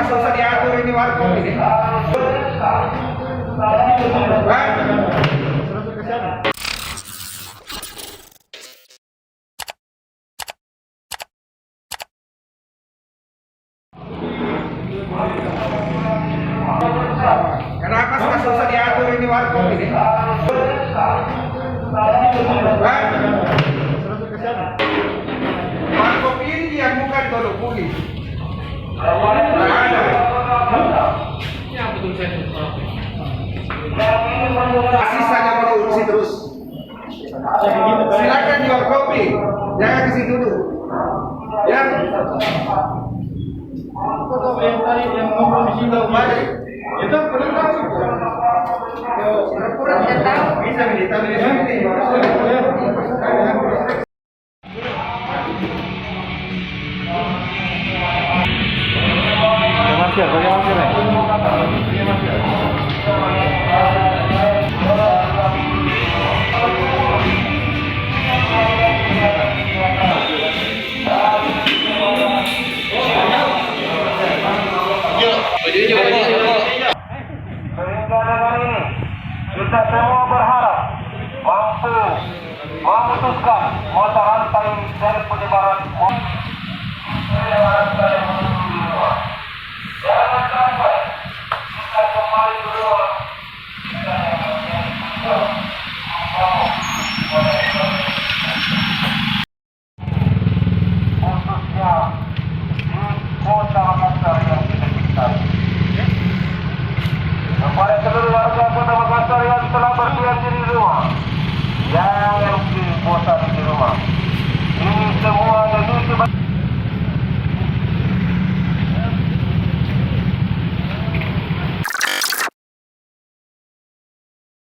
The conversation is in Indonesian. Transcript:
susah diatur ini warkop ini. Kenapa susah diatur ini warkop ini? Warkop ini yang bukan tolong pulih. Masih saja mengurusi terus. Silakan jual kopi, jangan ke situ dulu. Ya. Yang tadi yang ngobrol di sini balik. Itu perintah. Pura-pura tidak tahu. Bisa ditahu di sini. Sehingga dengan ini kita semua berharap mampu memutuskan mata rantai dari penyebaran jangan sampai kita kembali berulang khususnya di kota Makassar yang kita cintai. Kepada seluruh warga kota Makassar yang telah berdiam di rumah, jangan bosan di rumah.